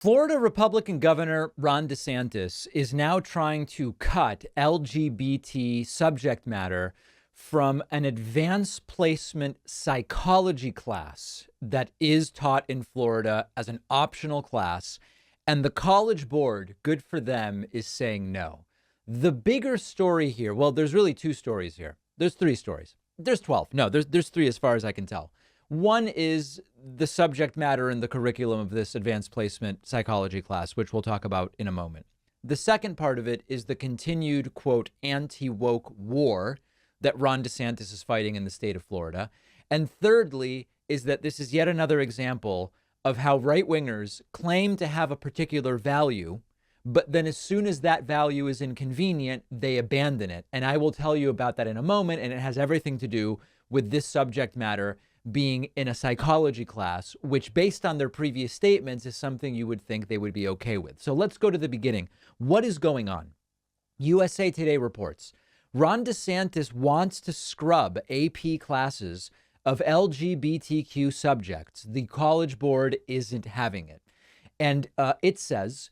Florida Republican Governor Ron DeSantis is now trying to cut LGBT subject matter from an advanced placement psychology class that is taught in Florida as an optional class. And the College Board, good for them, is saying no. The bigger story here, well, there's really two stories here. There's three stories. There's 12. No, there's three as far as I can tell. One is the subject matter and the curriculum of this advanced placement psychology class, which we'll talk about in a moment. The second part of it is the continued, quote, anti-woke war that Ron DeSantis is fighting in the state of Florida. And thirdly is that this is yet another example of how right-wingers claim to have a particular value, but then as soon as that value is inconvenient, they abandon it. And I will tell you about that in a moment, and it has everything to do with this subject matter being in a psychology class, which based on their previous statements is something you would think they would be okay with. So let's go to the beginning. What is going on? USA Today reports Ron DeSantis wants to scrub AP classes of LGBTQ subjects. The College Board isn't having it. And it says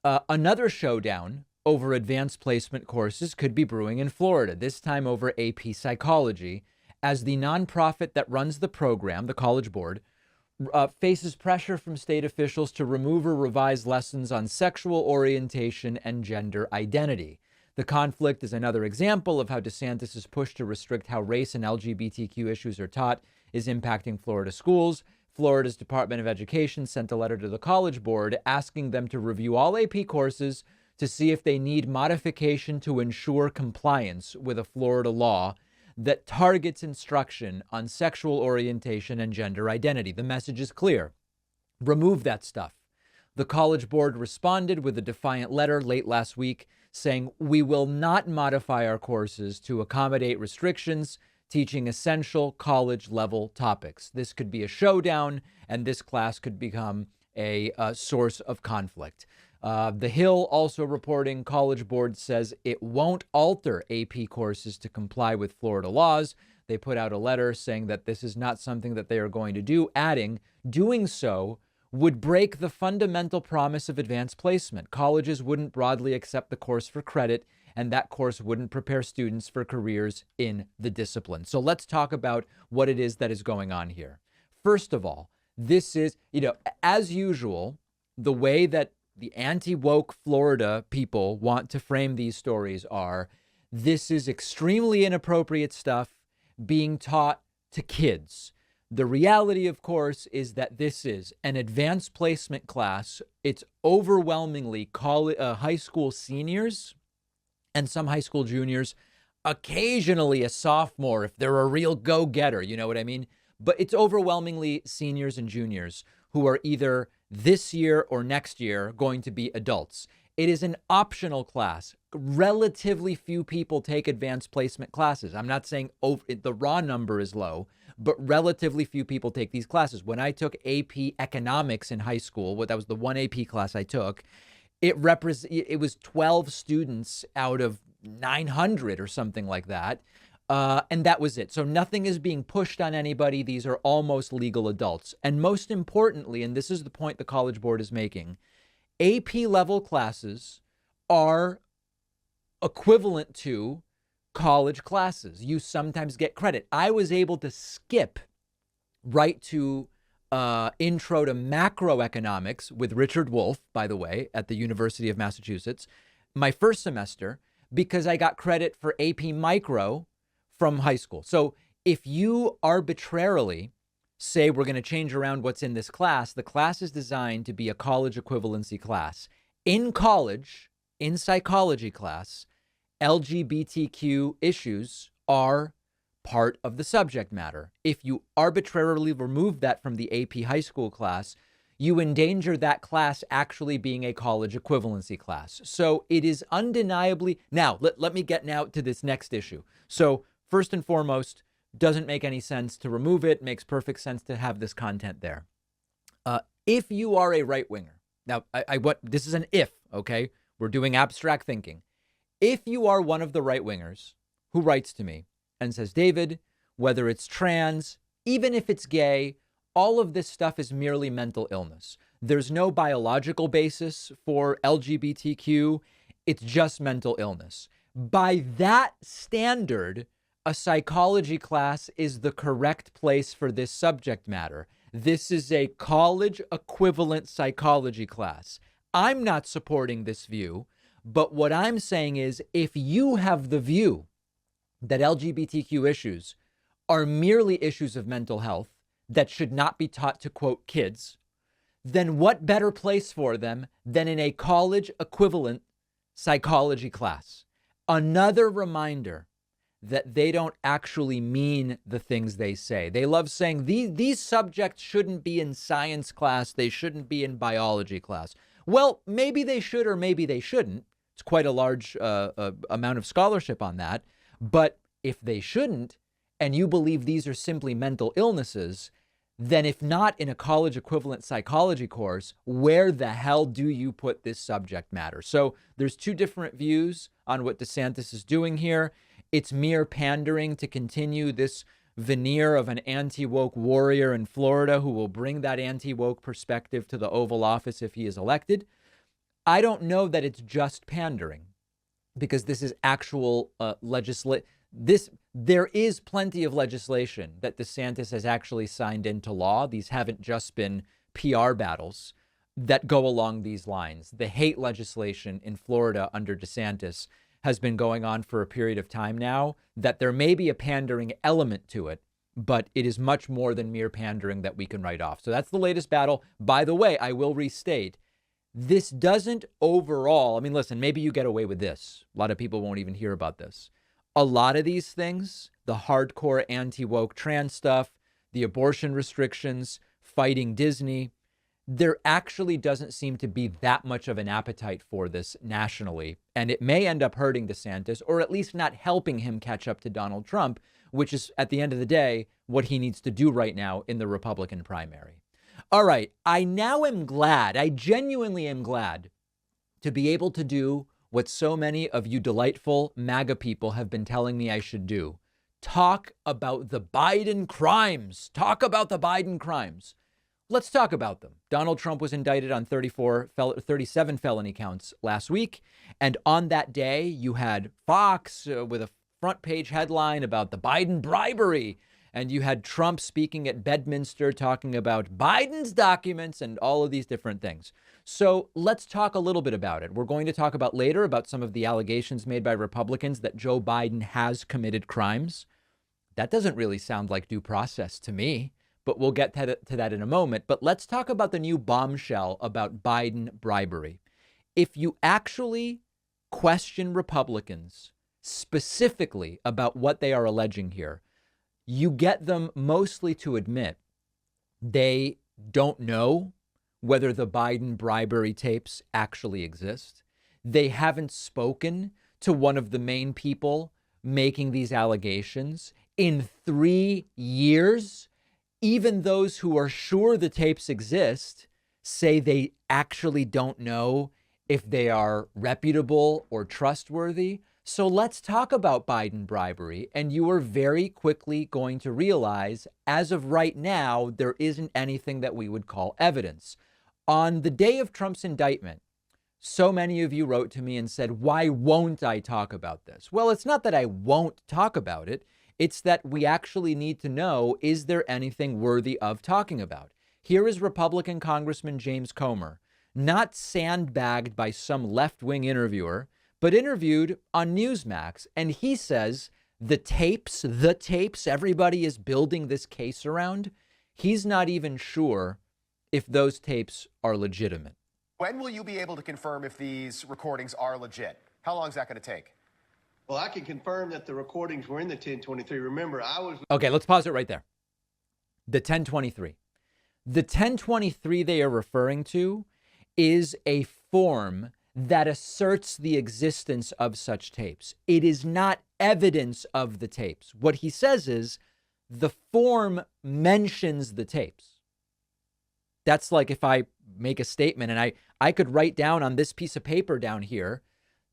another showdown over advanced placement courses could be brewing in Florida, this time over AP psychology, as the nonprofit that runs the program, the College Board, faces pressure from state officials to remove or revise lessons on sexual orientation and gender identity. The conflict is another example of how DeSantis' push to restrict how race and LGBTQ issues are taught is impacting Florida schools. Florida's Department of Education sent a letter to the College Board asking them to review all AP courses to see if they need modification to ensure compliance with a Florida law that targets instruction on sexual orientation and gender identity. The message is clear. Remove that stuff. The College Board responded with a defiant letter late last week saying, we will not modify our courses to accommodate restrictions teaching essential college level topics. This could be a showdown, and this class could become a source of conflict. The Hill also reporting College Board says it won't alter AP courses to comply with Florida laws. They put out a letter saying that this is not something that they are going to do, adding, doing so would break the fundamental promise of advanced placement. Colleges wouldn't broadly accept the course for credit, and that course wouldn't prepare students for careers in the discipline. So let's talk about what it is that is going on here. First of all, this is, as usual, the way that the anti-woke Florida people want to frame these stories are, this is extremely inappropriate stuff being taught to kids. The reality, of course, is that this is an advanced placement class. It's overwhelmingly high school seniors and some high school juniors, occasionally a sophomore if they're a real go-getter, you know what I mean? But it's overwhelmingly seniors and juniors who are either this year or next year going to be adults. It is an optional class. Relatively few people take advanced placement classes. I'm not saying the raw number is low, but relatively few people take these classes. When I took AP economics in high school, that was the one AP class I took, it was 12 students out of 900 or something like that. And that was it. So nothing is being pushed on anybody. These are almost legal adults. And most importantly, and this is the point the College Board is making, AP level classes are equivalent to college classes. You sometimes get credit. I was able to skip right to intro to macroeconomics with Richard Wolff, by the way, at the University of Massachusetts, my first semester, because I got credit for AP micro from high school. So if you arbitrarily say we're going to change around what's in this class, the class is designed to be a college equivalency class. In college, in psychology class, LGBTQ issues are part of the subject matter. If you arbitrarily remove that from the AP high school class, you endanger that class actually being a college equivalency class. So it is undeniably, now let me get now to this next issue. So first and foremost, doesn't make any sense to remove it. Makes perfect sense to have this content there. If you are a right winger, now this is an if, okay? We're doing abstract thinking. If you are one of the right wingers who writes to me and says, David, whether it's trans, even if it's gay, all of this stuff is merely mental illness. There's no biological basis for LGBTQ. It's just mental illness. By that standard, a psychology class is the correct place for this subject matter. This is a college equivalent psychology class. I'm not supporting this view, but what I'm saying is if you have the view that LGBTQ issues are merely issues of mental health that should not be taught to, quote, kids, then what better place for them than in a college equivalent psychology class? Another reminder that they don't actually mean the things they say. They love saying these subjects shouldn't be in science class. They shouldn't be in biology class. Well, maybe they should or maybe they shouldn't. It's quite a large amount of scholarship on that. But if they shouldn't, and you believe these are simply mental illnesses, then if not in a college equivalent psychology course, where the hell do you put this subject matter? So there's two different views on what DeSantis is doing here. It's mere pandering to continue this veneer of an anti-woke warrior in Florida who will bring that anti-woke perspective to the Oval Office if he is elected. I don't know that it's just pandering, because this is actual legislation. There is plenty of legislation that DeSantis has actually signed into law. These haven't just been PR battles that go along these lines. The hate legislation in Florida under DeSantis has been going on for a period of time now, that there may be a pandering element to it, but it is much more than mere pandering that we can write off. So that's the latest battle. By the way, I will restate, this doesn't overall, I mean, listen, maybe you get away with this. A lot of people won't even hear about this. A lot of these things, the hardcore anti-woke trans stuff, the abortion restrictions, fighting Disney, there actually doesn't seem to be that much of an appetite for this nationally. And it may end up hurting DeSantis, or at least not helping him catch up to Donald Trump, which is, at the end of the day, what he needs to do right now in the Republican primary. All right, I genuinely am glad to be able to do what so many of you delightful MAGA people have been telling me I should do. Talk about the Biden crimes. Talk about the Biden crimes. Let's talk about them. Donald Trump was indicted on 37 felony counts last week. And on that day, you had Fox with a front page headline about the Biden bribery. And you had Trump speaking at Bedminster talking about Biden's documents and all of these different things. So let's talk a little bit about it. We're going to talk about later about some of the allegations made by Republicans that Joe Biden has committed crimes. That doesn't really sound like due process to me, but we'll get to that in a moment. But let's talk about the new bombshell about Biden bribery. If you actually question Republicans specifically about what they are alleging here, you get them mostly to admit they don't know whether the Biden bribery tapes actually exist. They haven't spoken to one of the main people making these allegations in 3 years. Even those who are sure the tapes exist say they actually don't know if they are reputable or trustworthy. So let's talk about Biden bribery. And you are very quickly going to realize, as of right now, there isn't anything that we would call evidence. On the day of Trump's indictment, so many of you wrote to me and said, why won't I talk about this? Well, it's not that I won't talk about it. It's that we actually need to know, is there anything worthy of talking about? Here is Republican Congressman James Comer, not sandbagged by some left-wing interviewer, but interviewed on Newsmax. And he says the tapes, everybody is building this case around. He's not even sure if those tapes are legitimate. When will you be able to confirm if these recordings are legit? How long is that going to take? Well, I can confirm that the recordings were in the 1023. Remember, I was... Okay, let's pause it right there. The 1023. The 1023 they are referring to is a form that asserts the existence of such tapes. It is not evidence of the tapes. What he says is the form mentions the tapes. That's like if I make a statement and I could write down on this piece of paper down here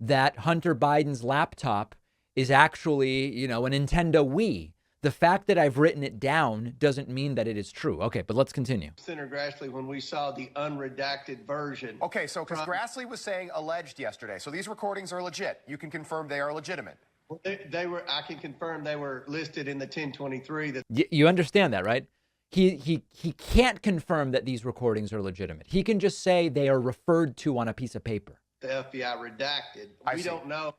that Hunter Biden's laptop is actually, a Nintendo Wii. The fact that I've written it down doesn't mean that it is true. Okay, but let's continue. Senator Grassley, when we saw the unredacted version. Okay, so because Grassley was saying alleged yesterday, so these recordings are legit. You can confirm they are legitimate. They were. I can confirm they were listed in the 1023. That You understand that, right? He can't confirm that these recordings are legitimate. He can just say they are referred to on a piece of paper. the FBI redacted. We see. don't know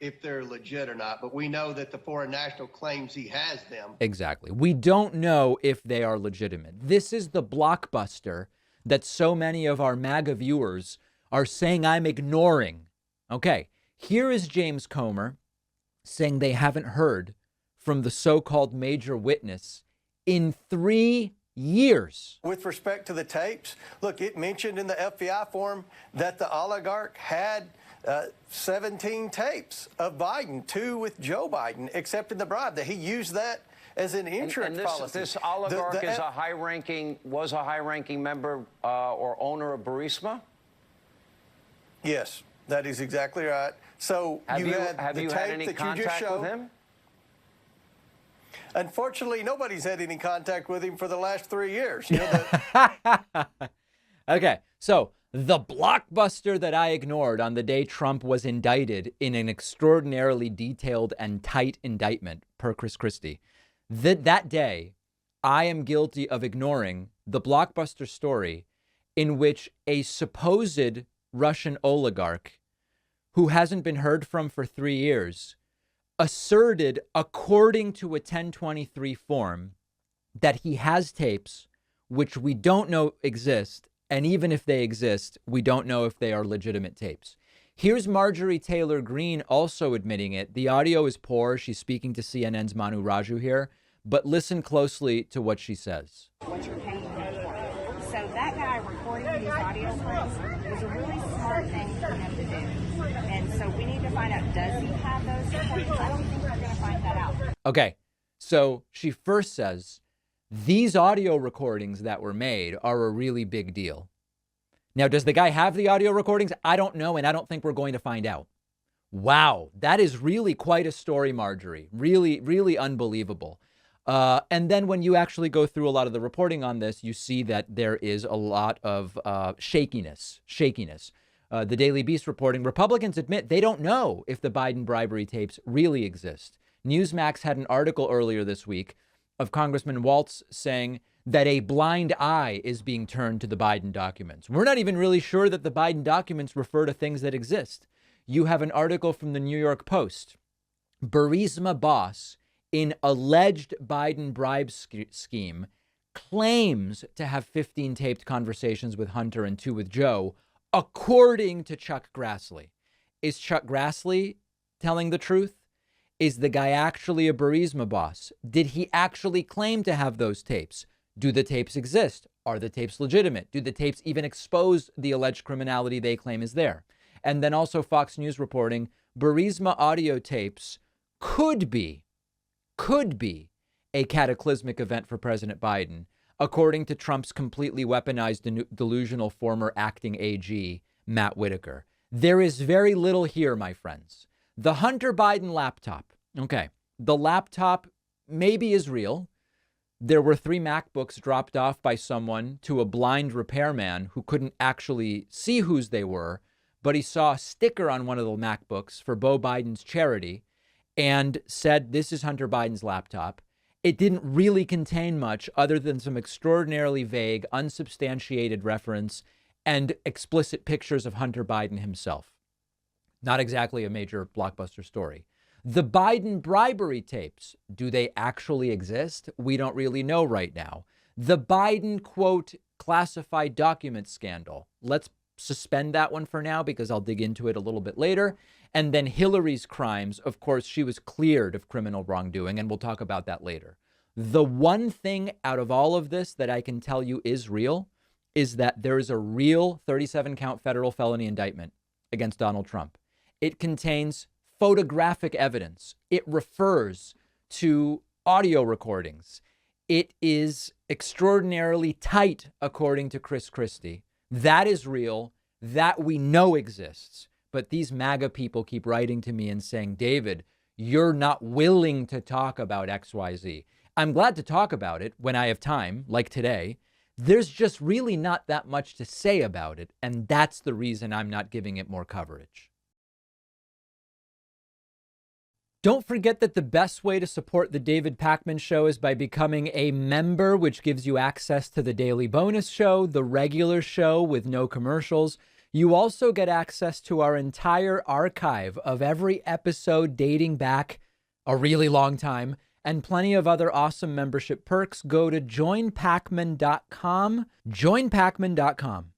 if they're legit or not, but we know that the foreign national claims he has them. Exactly. We don't know if they are legitimate. This is the blockbuster that so many of our MAGA viewers are saying I'm ignoring. Okay, here is James Comer saying they haven't heard from the so-called major witness in 3 years. With respect to the tapes, look, it mentioned in the FBI form that the oligarch had 17 tapes of Biden, 2 with Joe Biden, accepting the bribe, that he used that as an insurance policy. This oligarch was a high-ranking member or owner of Burisma? Yes, that is exactly right. So Have you had had any contact with him? Unfortunately, nobody's had any contact with him for the last 3 years. You know, Okay, so the blockbuster that I ignored on the day Trump was indicted in an extraordinarily detailed and tight indictment per Chris Christie, that day, I am guilty of ignoring the blockbuster story in which a supposed Russian oligarch who hasn't been heard from for 3 years asserted, according to a 1023 form, that he has tapes which we don't know exist. And even if they exist, we don't know if they are legitimate tapes. Here's Marjorie Taylor Greene also admitting it. The audio is poor. She's speaking to CNN's Manu Raju here. But listen closely to what she says. What you're paying him for. So that guy recording these audio clips was a really smart thing for him to do. And so we need to find out, does he have those recordings? I don't think we're going to find that out. Okay, so she first says, these audio recordings that were made are a really big deal. Now, does the guy have the audio recordings? I don't know, and I don't think we're going to find out. Wow, that is really quite a story, Marjorie. Really, really unbelievable. And then when you actually go through a lot of the reporting on this, you see that there is a lot of shakiness. The Daily Beast reporting, Republicans admit they don't know if the Biden bribery tapes really exist. Newsmax had an article earlier this week of Congressman Waltz saying that a blind eye is being turned to the Biden documents. We're not even really sure that the Biden documents refer to things that exist. You have an article from the New York Post. Burisma boss in alleged Biden bribe scheme claims to have 15 taped conversations with Hunter and 2 with Joe, according to Chuck Grassley. Is Chuck Grassley telling the truth? Is the guy actually a Burisma boss? Did he actually claim to have those tapes? Do the tapes exist? Are the tapes legitimate? Do the tapes even expose the alleged criminality they claim is there? And then also Fox News reporting, Burisma audio tapes could be a cataclysmic event for President Biden, according to Trump's completely weaponized, delusional former acting AG, Matt Whitaker. There is very little here, my friends. The Hunter Biden laptop. Okay, the laptop maybe is real. There were 3 MacBooks dropped off by someone to a blind repairman who couldn't actually see whose they were, but he saw a sticker on one of the MacBooks for Beau Biden's charity and said, this is Hunter Biden's laptop. It didn't really contain much other than some extraordinarily vague, unsubstantiated reference and explicit pictures of Hunter Biden himself. Not exactly a major blockbuster story. The Biden bribery tapes, do they actually exist? We don't really know right now. The Biden, quote, classified document scandal. Let's suspend that one for now because I'll dig into it a little bit later. And then Hillary's crimes. Of course, she was cleared of criminal wrongdoing, and we'll talk about that later. The one thing out of all of this that I can tell you is real is that there is a real 37-count federal felony indictment against Donald Trump. It contains photographic evidence. It refers to audio recordings. It is extraordinarily tight, according to Chris Christie. That is real. That we know exists. But these MAGA people keep writing to me and saying, David, you're not willing to talk about XYZ. I'm glad to talk about it when I have time, like today. There's just really not that much to say about it, and that's the reason I'm not giving it more coverage. Don't forget that the best way to support the David Pakman Show is by becoming a member, which gives you access to the daily bonus show, the regular show with no commercials. You also get access to our entire archive of every episode dating back a really long time, and plenty of other awesome membership perks. Go to joinpakman.com, joinpakman.com.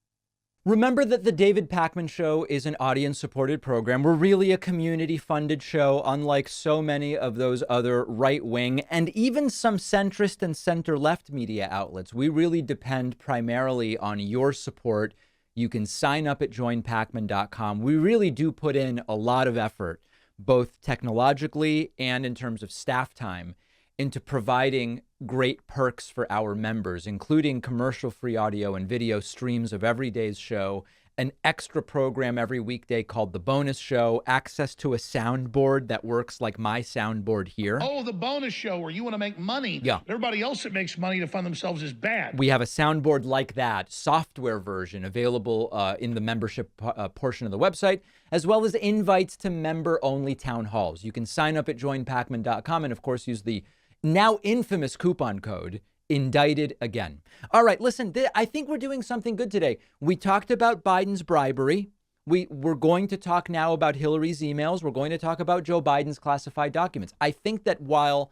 Remember that the David Pakman Show is an audience-supported program. We're really a community-funded show, unlike so many of those other right-wing and even some centrist and center-left media outlets. We really depend primarily on your support. You can sign up at joinpakman.com. We really do put in a lot of effort, both technologically and in terms of staff time, into providing great perks for our members, including commercial-free audio and video streams of every day's show, an extra program every weekday called The Bonus Show, access to a soundboard that works like my soundboard here. Oh, the bonus show where you want to make money. Yeah. Everybody else that makes money to fund themselves is bad. We have a soundboard like that, software version, available in the membership portion of the website, as well as invites to member-only town halls. You can sign up at joinpakman.com and, of course, use the now infamous coupon code indicted again. All right, listen, I think we're doing something good today. We talked about Biden's bribery. We're going to talk now about Hillary's emails. We're going to talk about Joe Biden's classified documents. I think that while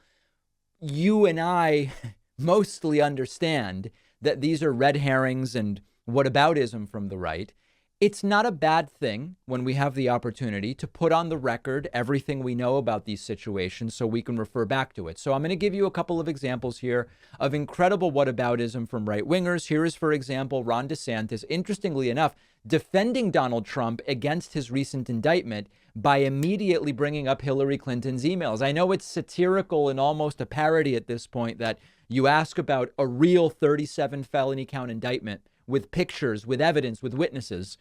you and I mostly understand that these are red herrings and whataboutism from the right, it's not a bad thing when we have the opportunity to put on the record everything we know about these situations so we can refer back to it. So I'm going to give you a couple of examples here of incredible whataboutism from right-wingers. Here is, for example, Ron DeSantis, interestingly enough, defending Donald Trump against his recent indictment by immediately bringing up Hillary Clinton's emails. I know it's satirical and almost a parody at this point that you ask about a real 37 felony count indictment with pictures, with evidence, with witnesses.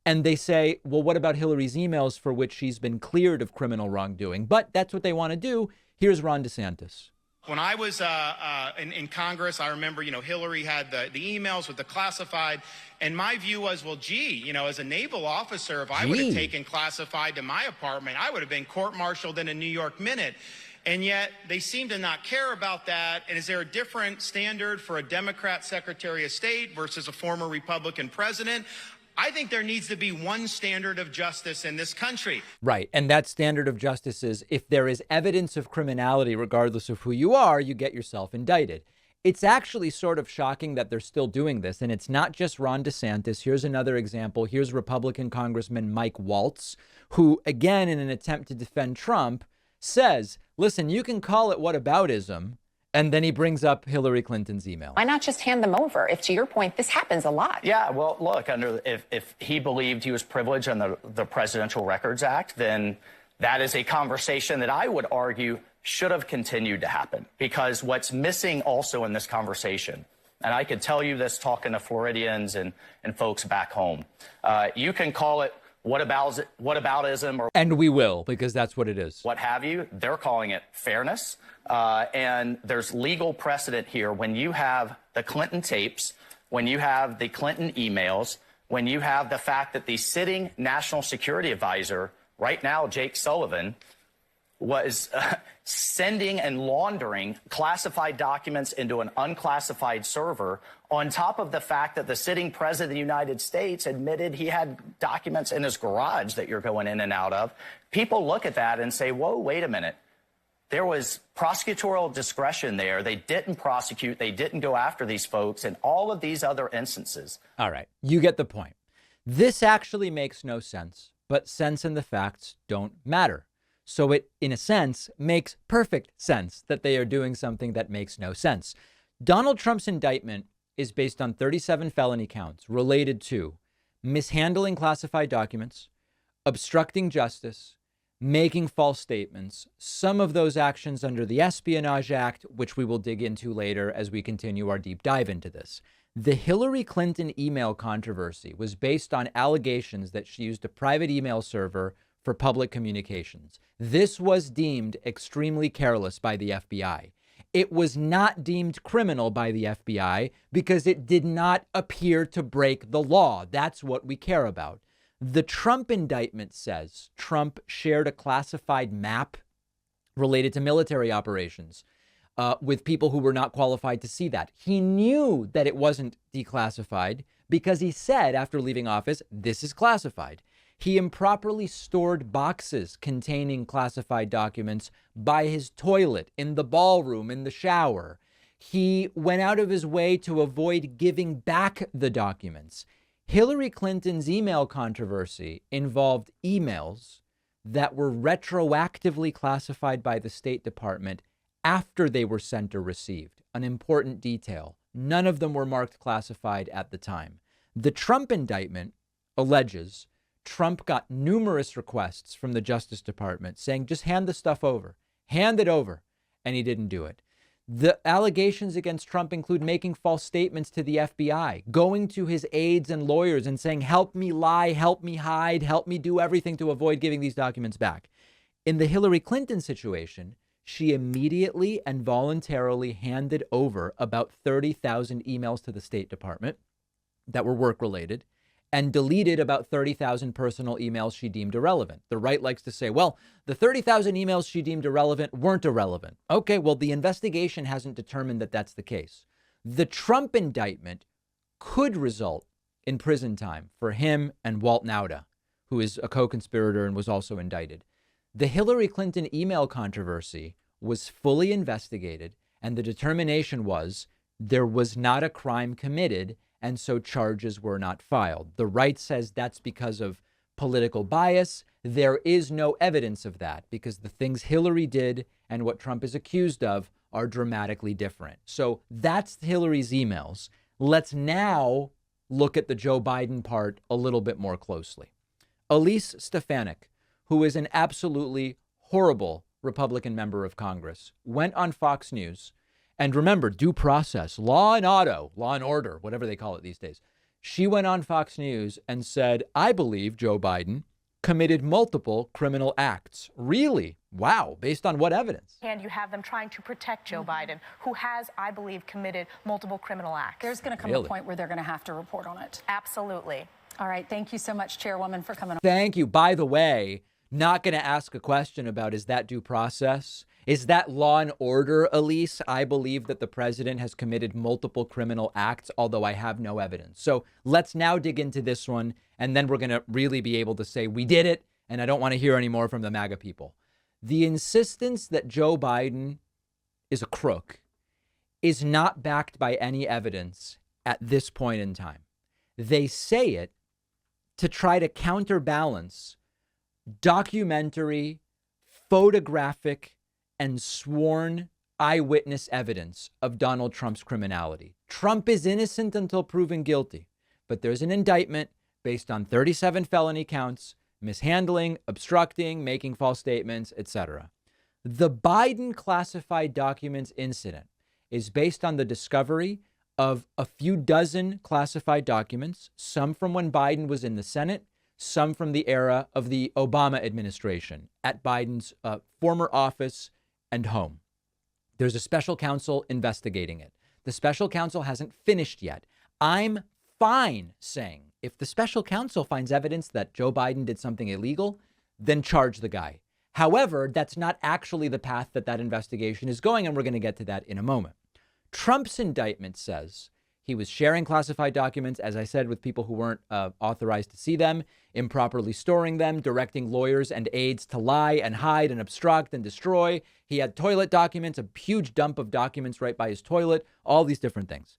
And they say, well, what about Hillary's emails for which she's been cleared of criminal wrongdoing? But that's what they want to do. Here's Ron DeSantis. When I was in Congress, I remember, Hillary had the emails with the classified. And my view was, well, gee, as a naval officer, if I would have taken classified to my apartment, I would have been court-martialed in a New York minute. And yet they seem to not care about that. And is there a different standard for a Democrat Secretary of State versus a former Republican president? I think there needs to be one standard of justice in this country. Right. And that standard of justice is if there is evidence of criminality, regardless of who you are, you get yourself indicted. It's actually sort of shocking that they're still doing this. And it's not just Ron DeSantis. Here's another example. Here's Republican Congressman Mike Waltz, who, again, in an attempt to defend Trump, says, listen, you can call it whataboutism. And then he brings up Hillary Clinton's email. Why not just hand them over? If, to your point, this happens a lot. Yeah, well, look, if he believed he was privileged under the Presidential Records Act, then that is a conversation that I would argue should have continued to happen. Because what's missing also in this conversation, and I could tell you this talking to Floridians and folks back home, you can call it whataboutism or... And we will, because that's what it is. What have you. They're calling it fairness. And there's legal precedent here when you have the Clinton tapes, when you have the Clinton emails, when you have the fact that the sitting national security advisor right now, Jake Sullivan, was sending and laundering classified documents into an unclassified server, on top of the fact that the sitting president of the United States admitted he had documents in his garage that you're going in and out of. People look at that and say, whoa, wait a minute. There was prosecutorial discretion there. They didn't prosecute. They didn't go after these folks in all of these other instances. All right. You get the point. This actually makes no sense, but sense and the facts don't matter. So it, in a sense, makes perfect sense that they are doing something that makes no sense. Donald Trump's indictment is based on 37 felony counts related to mishandling classified documents, obstructing justice, making false statements, some of those actions under the Espionage Act, which we will dig into later as we continue our deep dive into this. The Hillary Clinton email controversy was based on allegations that she used a private email server for public communications. This was deemed extremely careless by the FBI. It was not deemed criminal by the FBI because it did not appear to break the law. That's what we care about. The Trump indictment says Trump shared a classified map related to military operations with people who were not qualified to see that. He knew that it wasn't declassified because he said after leaving office, this is classified. He improperly stored boxes containing classified documents by his toilet, in the ballroom, in the shower. He went out of his way to avoid giving back the documents. Hillary Clinton's email controversy involved emails that were retroactively classified by the State Department after they were sent or received. An important detail. None of them were marked classified at the time. The Trump indictment alleges Trump got numerous requests from the Justice Department saying, just hand the stuff over, hand it over. And he didn't do it. The allegations against Trump include making false statements to the FBI, going to his aides and lawyers and saying, help me lie, help me hide, help me do everything to avoid giving these documents back. In the Hillary Clinton situation, she immediately and voluntarily handed over about 30,000 emails to the State Department that were work-related and deleted about 30,000 personal emails she deemed irrelevant. The right likes to say, well, the 30,000 emails she deemed irrelevant weren't irrelevant. Okay, well, the investigation hasn't determined that that's the case. The Trump indictment could result in prison time for him and Walt Nauta, who is a co-conspirator and was also indicted. The Hillary Clinton email controversy was fully investigated, and the determination was there was not a crime committed, and so charges were not filed. The right says that's because of political bias. There is no evidence of that because the things Hillary did and what Trump is accused of are dramatically different. So that's Hillary's emails. Let's now look at the Joe Biden part a little bit more closely. Elise Stefanik, who is an absolutely horrible Republican member of Congress, went on Fox News. And remember, due process, law and order, whatever they call it these days. She went on Fox News and said, I believe Joe Biden committed multiple criminal acts. Really? Wow. Based on what evidence? And you have them trying to protect Joe Biden, who has, I believe, committed multiple criminal acts. There's going to come a point where they're going to have to report on it. Absolutely. All right. Thank you so much, Chairwoman, for coming on. Thank you. By the way, not going to ask a question about is that due process? Is that law and order, Elise? I believe that the president has committed multiple criminal acts, although I have no evidence. So let's now dig into this one, and then we're going to really be able to say we did it, and I don't want to hear any more from the MAGA people. The insistence that Joe Biden is a crook is not backed by any evidence at this point in time. They say it to try to counterbalance documentary, photographic, and sworn eyewitness evidence of Donald Trump's criminality. Trump is innocent until proven guilty, but there's an indictment based on 37 felony counts, mishandling, obstructing, making false statements, etc. The Biden classified documents incident is based on the discovery of a few dozen classified documents, some from when Biden was in the Senate, some from the era of the Obama administration at Biden's former office and home. There's a special counsel investigating it. The special counsel hasn't finished yet. I'm fine saying if the special counsel finds evidence that Joe Biden did something illegal, then charge the guy. However, that's not actually the path that investigation is going, and we're going to get to that in a moment. Trump's indictment says he was sharing classified documents, as I said, with people who weren't authorized to see them, improperly storing them, directing lawyers and aides to lie and hide and obstruct and destroy. He had toilet documents, a huge dump of documents right by his toilet, all these different things.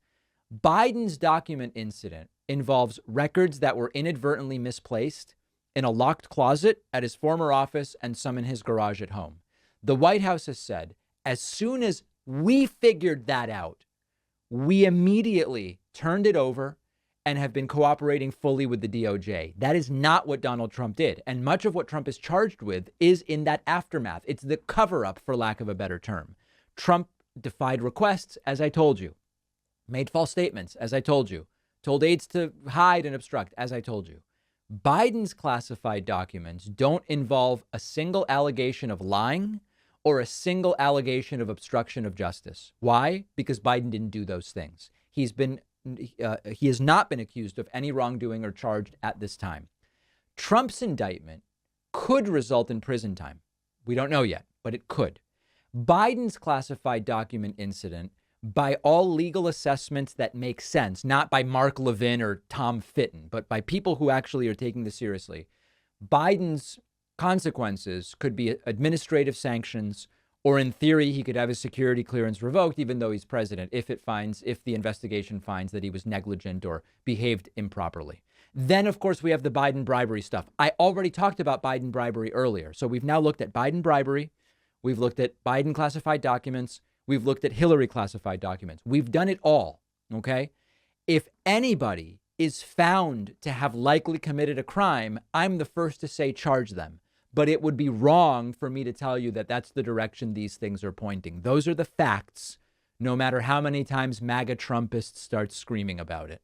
Biden's document incident involves records that were inadvertently misplaced in a locked closet at his former office and some in his garage at home. The White House has said, as soon as we figured that out, we immediately turned it over and have been cooperating fully with the DOJ. That is not what Donald Trump did. And much of what Trump is charged with is in that aftermath. It's the cover up, for lack of a better term. Trump defied requests, as I told you, made false statements, as I told you, told aides to hide and obstruct, as I told you. Biden's classified documents don't involve a single allegation of lying or a single allegation of obstruction of justice. Why? Because Biden didn't do those things. He has not been accused of any wrongdoing or charged at this time. Trump's indictment could result in prison time. We don't know yet, but it could. Biden's classified document incident, by all legal assessments that make sense, not by Mark Levin or Tom Fitton, but by people who actually are taking this seriously, Biden's consequences could be administrative sanctions, or in theory, he could have his security clearance revoked, even though he's president, if the investigation finds that he was negligent or behaved improperly. Then, of course, we have the Biden bribery stuff. I already talked about Biden bribery earlier. So we've now looked at Biden bribery. We've looked at Biden classified documents. We've looked at Hillary classified documents. We've done it all. OK, if anybody is found to have likely committed a crime, I'm the first to say charge them. But it would be wrong for me to tell you that that's the direction these things are pointing. Those are the facts, no matter how many times MAGA Trumpists start screaming about it.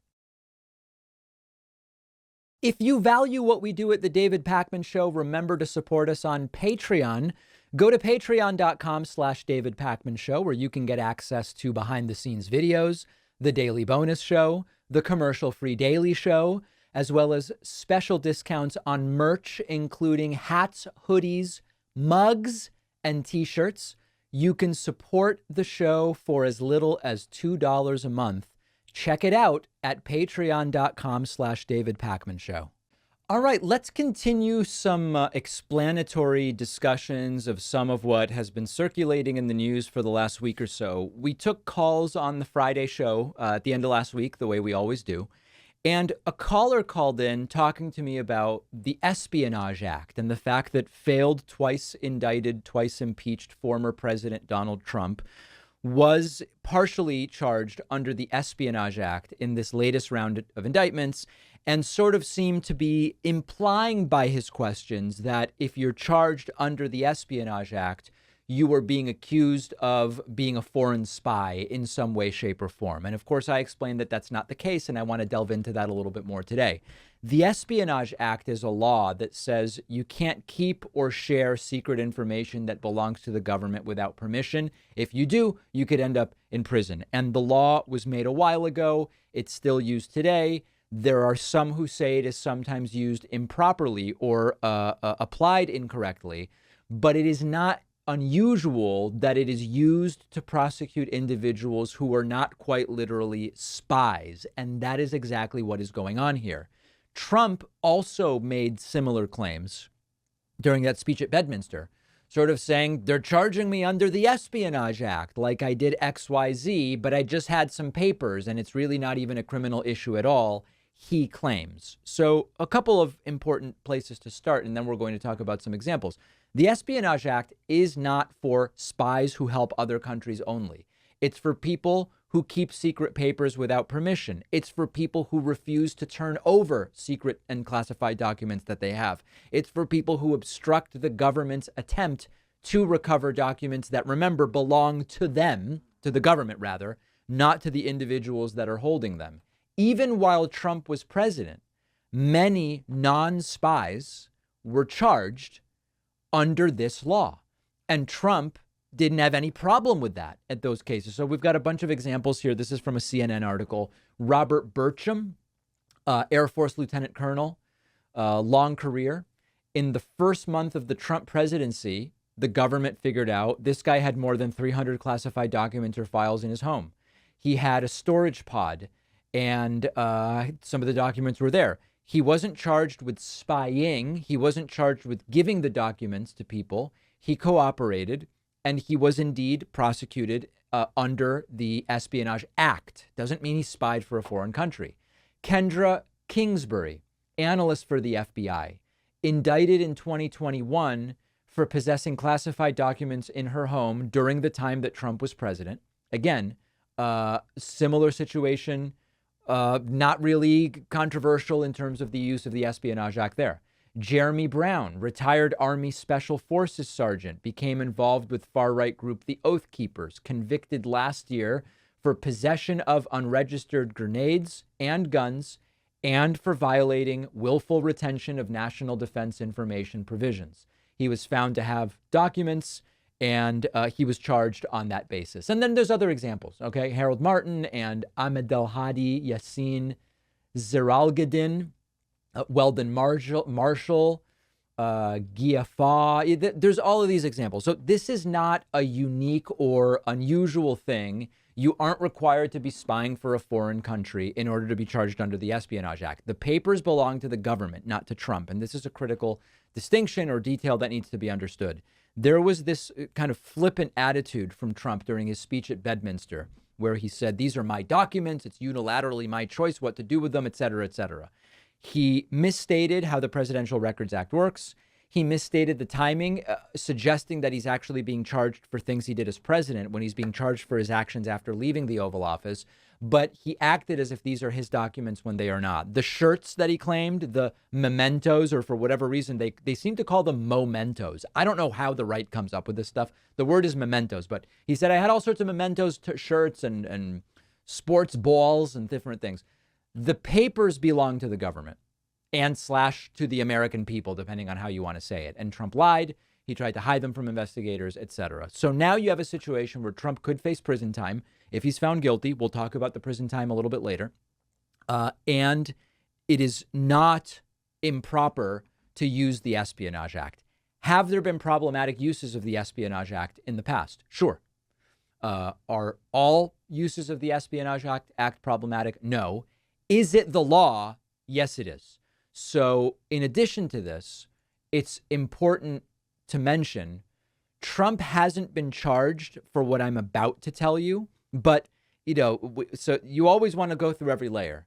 If you value what we do at the David Pakman Show, remember to support us on Patreon. Go to patreon.com/David Pakman Show, where you can get access to behind the scenes videos, the daily bonus show, the commercial free daily show, as well as special discounts on merch, including hats, hoodies, mugs, and t-shirts. You can support the show for as little as $2 a month. Check it out at patreon.com/David Pakman Show. All right, let's continue some explanatory discussions of some of what has been circulating in the news for the last week or so. We took calls on the Friday show at the end of last week, the way we always do. And a caller called in talking to me about the Espionage Act and the fact that failed, twice indicted, twice impeached former President Donald Trump was partially charged under the Espionage Act in this latest round of indictments, and sort of seemed to be implying by his questions that if you're charged under the Espionage Act, you were being accused of being a foreign spy in some way, shape, or form. And of course, I explained that that's not the case, and I want to delve into that a little bit more today. The Espionage Act is a law that says you can't keep or share secret information that belongs to the government without permission. If you do, you could end up in prison. And the law was made a while ago. It's still used today. There are some who say it is sometimes used improperly or applied incorrectly, but it is not unusual that it is used to prosecute individuals who are not quite literally spies. And that is exactly what is going on here. Trump also made similar claims during that speech at Bedminster, sort of saying they're charging me under the Espionage Act like I did XYZ, but I just had some papers and it's really not even a criminal issue at all, he claims. So a couple of important places to start, and then we're going to talk about some examples. The Espionage Act is not for spies who help other countries only. It's for people who keep secret papers without permission. It's for people who refuse to turn over secret and classified documents that they have. It's for people who obstruct the government's attempt to recover documents that, remember, belong to them, to the government rather, not to the individuals that are holding them. Even while Trump was president, many non-spies were charged under this law. And Trump didn't have any problem with that at those cases. So we've got a bunch of examples here. This is from a CNN article. Robert Burcham, Air Force Lieutenant Colonel, long career. In the first month of the Trump presidency, the government figured out this guy had more than 300 classified documents or files in his home. He had a storage pod, and some of the documents were there. He wasn't charged with spying. He wasn't charged with giving the documents to people. He cooperated, and he was indeed prosecuted under the Espionage Act. Doesn't mean he spied for a foreign country. Kendra Kingsbury, analyst for the FBI, indicted in 2021 for possessing classified documents in her home during the time that Trump was president. Again, similar situation. Not really controversial in terms of the use of the Espionage Act there. Jeremy Brown, retired Army Special Forces sergeant, became involved with far-right group the Oath Keepers, convicted last year for possession of unregistered grenades and guns and for violating willful retention of national defense information provisions. He was found to have documents, and he was charged on that basis. And then there's other examples, okay? Harold Martin and Ahmadolhadi Yassin Zeralgadin, Weldon Marshall, Giafa. There's all of these examples. So this is not a unique or unusual thing. You aren't required to be spying for a foreign country in order to be charged under the Espionage Act. The papers belong to the government, not to Trump. And this is a critical distinction or detail that needs to be understood. There was this kind of flippant attitude from Trump during his speech at Bedminster, where he said, these are my documents. It's unilaterally my choice what to do with them, et cetera, et cetera. He misstated how the Presidential Records Act works. He misstated the timing, suggesting that he's actually being charged for things he did as president when he's being charged for his actions after leaving the Oval Office. But he acted as if these are his documents when they are not. The shirts that he claimed, the mementos, or for whatever reason, they seem to call them mementos. I don't know how the right comes up with this stuff. The word is mementos, but he said, I had all sorts of mementos shirts and sports balls and different things. The papers belong to the government and / to the American people, depending on how you want to say it. And Trump lied. He tried to hide them from investigators, etc. So now you have a situation where Trump could face prison time if he's found guilty. We'll talk about the prison time a little bit later. And it is not improper to use the Espionage Act. Have there been problematic uses of the Espionage Act in the past? Sure. Are all uses of the Espionage Act problematic? No. Is it the law? Yes, it is. So in addition to this, it's important to mention Trump hasn't been charged for what I'm about to tell you. But, so you always want to go through every layer.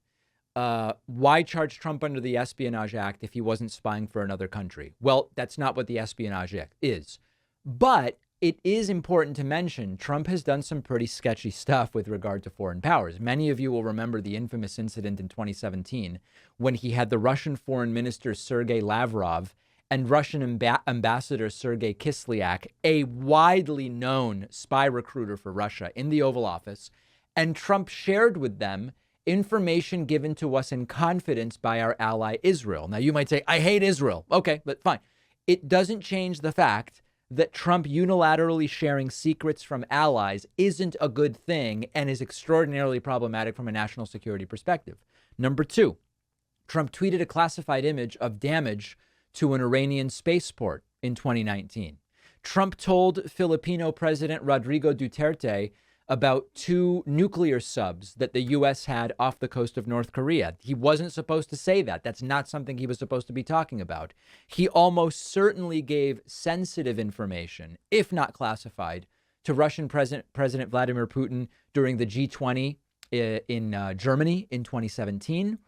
Why charge Trump under the Espionage Act if he wasn't spying for another country? Well, that's not what the Espionage Act is. But it is important to mention Trump has done some pretty sketchy stuff with regard to foreign powers. Many of you will remember the infamous incident in 2017 when he had the Russian Foreign Minister Sergei Lavrov and Russian Ambassador Sergei Kislyak, a widely known spy recruiter for Russia, in the Oval Office. And Trump shared with them information given to us in confidence by our ally Israel. Now, you might say, I hate Israel. Okay, but fine. It doesn't change the fact that Trump unilaterally sharing secrets from allies isn't a good thing and is extraordinarily problematic from a national security perspective. Number two, Trump tweeted a classified image of damage to an Iranian spaceport in 2019. Trump told Filipino President Rodrigo Duterte about 2 nuclear subs that the U.S. had off the coast of North Korea. He wasn't supposed to say that. That's not something he was supposed to be talking about. He almost certainly gave sensitive information, if not classified, to Russian President Vladimir Putin during the G20 in Germany in 2017.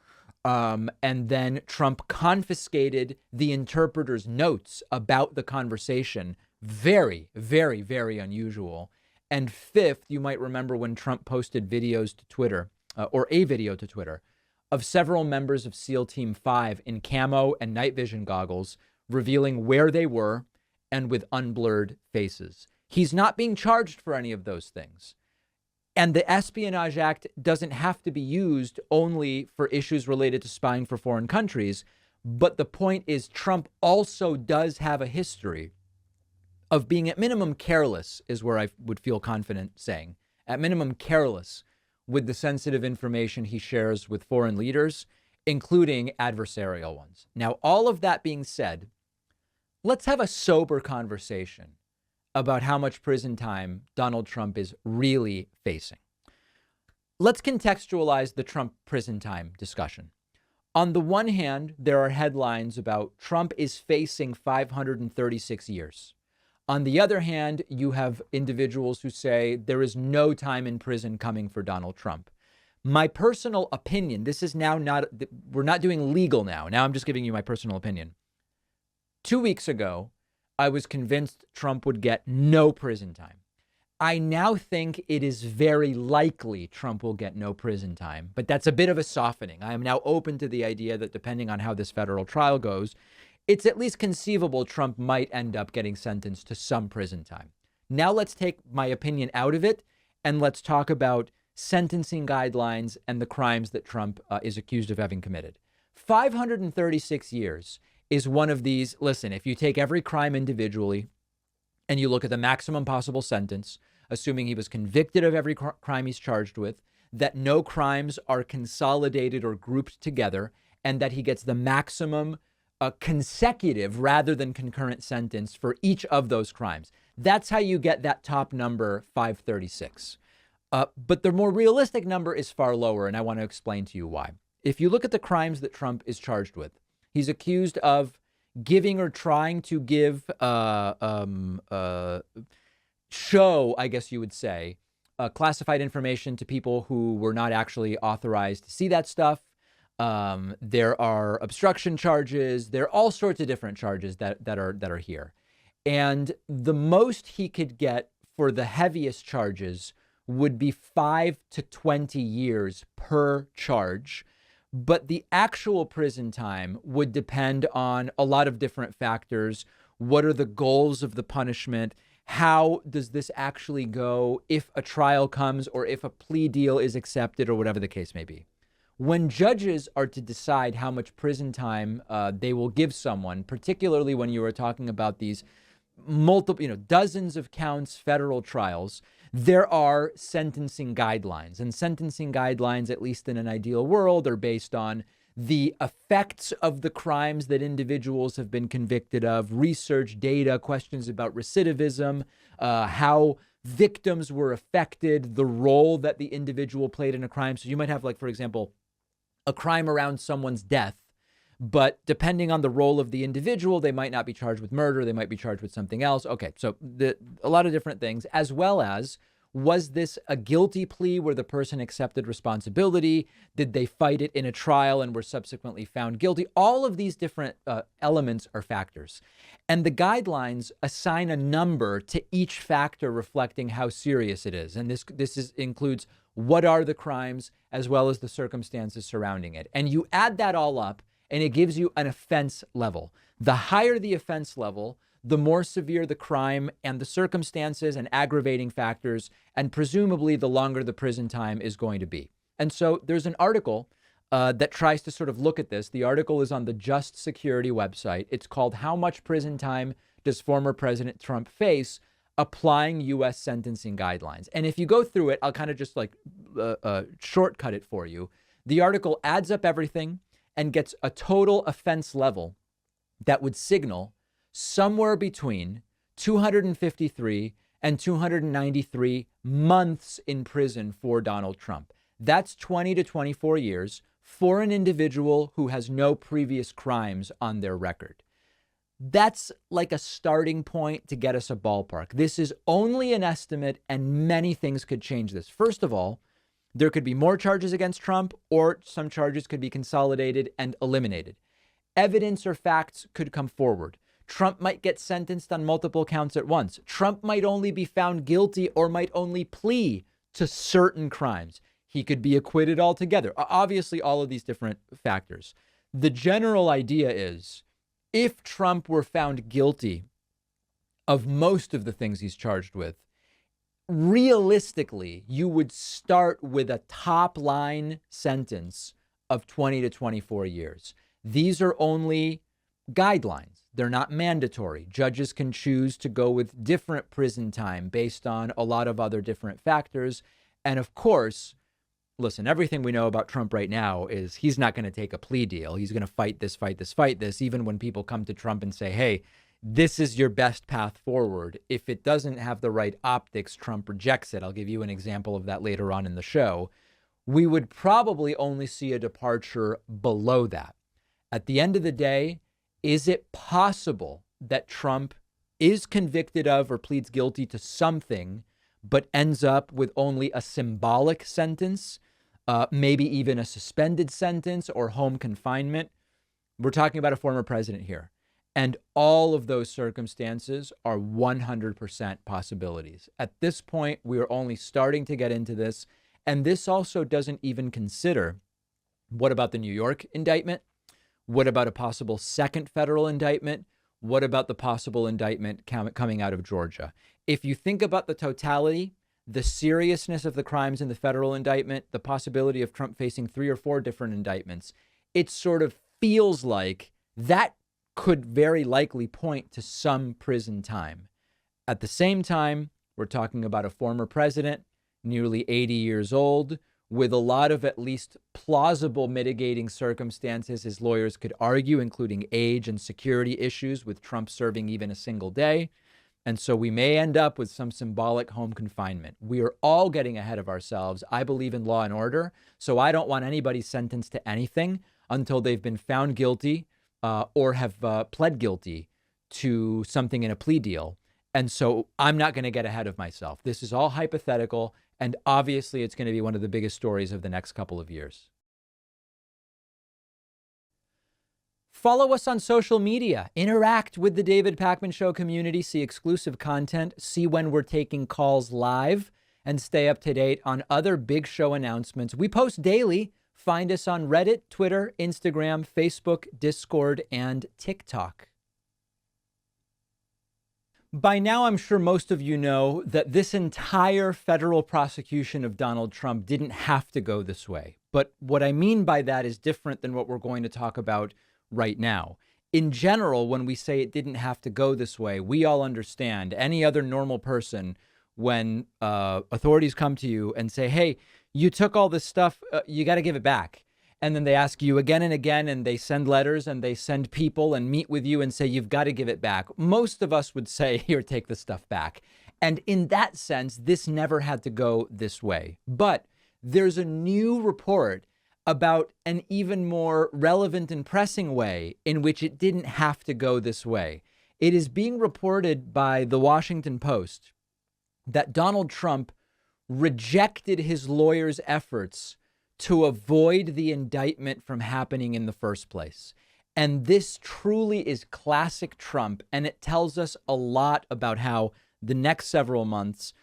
And then Trump confiscated the interpreter's notes about the conversation. Very, very, very unusual. And fifth, you might remember when Trump posted videos to Twitter, or a video to Twitter, of several members of SEAL Team 5 in camo and night vision goggles, revealing where they were and with unblurred faces. He's not being charged for any of those things. And the Espionage Act doesn't have to be used only for issues related to spying for foreign countries. But the point is, Trump also does have a history of being at minimum careless, is where I would feel confident saying, at minimum careless with the sensitive information he shares with foreign leaders, including adversarial ones. Now, all of that being said, let's have a sober conversation about how much prison time Donald Trump is really facing. Let's contextualize the Trump prison time discussion. On the one hand, there are headlines about Trump is facing 536 years. On the other hand, you have individuals who say there is no time in prison coming for Donald Trump. My personal opinion, this is now not, we're not doing legal now. Now I'm just giving you my personal opinion. 2 weeks ago, I was convinced Trump would get no prison time. I now think it is very likely Trump will get no prison time, but that's a bit of a softening. I am now open to the idea that depending on how this federal trial goes, it's at least conceivable Trump might end up getting sentenced to some prison time. Now let's take my opinion out of it and let's talk about sentencing guidelines, and the crimes that Trump is accused of having committed. 536 years is one of these. Listen, if you take every crime individually and you look at the maximum possible sentence, assuming he was convicted of every crime he's charged with, that no crimes are consolidated or grouped together, and that he gets the maximum consecutive rather than concurrent sentence for each of those crimes. That's how you get that top number, 536. But the more realistic number is far lower, and I want to explain to you why. If you look at the crimes that Trump is charged with, he's accused of giving or trying to give, show, I guess you would say, classified information to people who were not actually authorized to see that stuff. There are obstruction charges. There are all sorts of different charges that are here. And the most he could get for the heaviest charges would be 5 to 20 years per charge. But the actual prison time would depend on a lot of different factors. What are the goals of the punishment? How does this actually go if a trial comes or if a plea deal is accepted or whatever the case may be? When judges are to decide how much prison time they will give someone, particularly when you are talking about these multiple, dozens of counts federal trials, there are sentencing guidelines. And sentencing guidelines, at least in an ideal world, are based on the effects of the crimes that individuals have been convicted of, research, data, questions about recidivism, how victims were affected, the role that the individual played in a crime. So you might have, like, for example, a crime around someone's death, but depending on the role of the individual, they might not be charged with murder. They might be charged with something else. Okay, so a lot of different things, as well as, was this a guilty plea where the person accepted responsibility? Did they fight it in a trial and were subsequently found guilty? All of these different elements are factors. And the guidelines assign a number to each factor reflecting how serious it is. And this includes what are the crimes as well as the circumstances surrounding it. And you add that all up, and it gives you an offense level. The higher the offense level, the more severe the crime and the circumstances and aggravating factors, and presumably the longer the prison time is going to be. And so there's an article that tries to sort of look at this. The article is on the Just Security website. It's called "How Much Prison Time Does Former President Trump Face Applying U.S. Sentencing Guidelines?" And if you go through it, I'll kind of just shortcut it for you. The article adds up everything and gets a total offense level that would signal somewhere between 253 and 293 months in prison for Donald Trump. That's 20 to 24 years for an individual who has no previous crimes on their record. That's like a starting point to get us a ballpark. This is only an estimate, and many things could change this. First of all, there could be more charges against Trump, or some charges could be consolidated and eliminated. Evidence or facts could come forward. Trump might get sentenced on multiple counts at once. Trump might only be found guilty or might only plea to certain crimes. He could be acquitted altogether. Obviously, all of these different factors. The general idea is, if Trump were found guilty of most of the things he's charged with, realistically, you would start with a top line sentence of 20 to 24 years. These are only guidelines. They're not mandatory. Judges can choose to go with different prison time based on a lot of other different factors. And of course, listen, everything we know about Trump right now is he's not going to take a plea deal. He's going to fight this, even when people come to Trump and say, hey, this is your best path forward. If it doesn't have the right optics, Trump rejects it. I'll give you an example of that later on in the show. We would probably only see a departure below that. At the end of the day, is it possible that Trump is convicted of or pleads guilty to something, but ends up with only a symbolic sentence, maybe even a suspended sentence or home confinement? We're talking about a former president here. And all of those circumstances are 100% possibilities. At this point, we are only starting to get into this. And this also doesn't even consider, what about the New York indictment? What about a possible second federal indictment? What about the possible indictment coming out of Georgia? If you think about the totality, the seriousness of the crimes in the federal indictment, the possibility of Trump facing 3 or 4 different indictments, it sort of feels like that could very likely point to some prison time. At the same time, we're talking about a former president, nearly 80 years old, with a lot of at least plausible mitigating circumstances his lawyers could argue, including age and security issues, with Trump serving even a single day. And so we may end up with some symbolic home confinement. We are all getting ahead of ourselves. I believe in law and order, so I don't want anybody sentenced to anything until they've been found guilty or have pled guilty to something in a plea deal. And so I'm not going to get ahead of myself. This is all hypothetical. And obviously, it's going to be one of the biggest stories of the next couple of years. Follow us on social media. Interact with the David Pakman Show community. See exclusive content. See when we're taking calls live. And stay up to date on other big show announcements. We post daily. Find us on Reddit, Twitter, Instagram, Facebook, Discord, and TikTok. By now, I'm sure most of you know that this entire federal prosecution of Donald Trump didn't have to go this way. But what I mean by that is different than what we're going to talk about right now. In general, when we say it didn't have to go this way, we all understand. Any other normal person, when authorities come to you and say, hey, you took all this stuff, you got to give it back. And then they ask you again and again, and they send letters and they send people and meet with you and say, you've got to give it back. Most of us would say, here, take the stuff back. And in that sense, this never had to go this way. But there's a new report about an even more relevant and pressing way in which it didn't have to go this way. It is being reported by the Washington Post that Donald Trump rejected his lawyer's efforts to avoid the indictment from happening in the first place. And this truly is classic Trump. And it tells us a lot about how the next several months,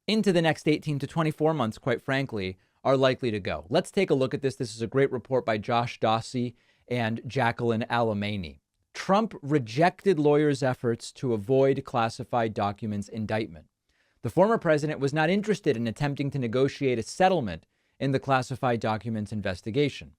into the next 18 to 24 months, quite frankly, are likely to go. Let's take a look at this. This is a great report by Josh Dawsey and Jacqueline Alamany. Trump rejected lawyers' efforts to avoid classified documents indictment. The former president was not interested in attempting to negotiate a settlement in the classified documents investigation.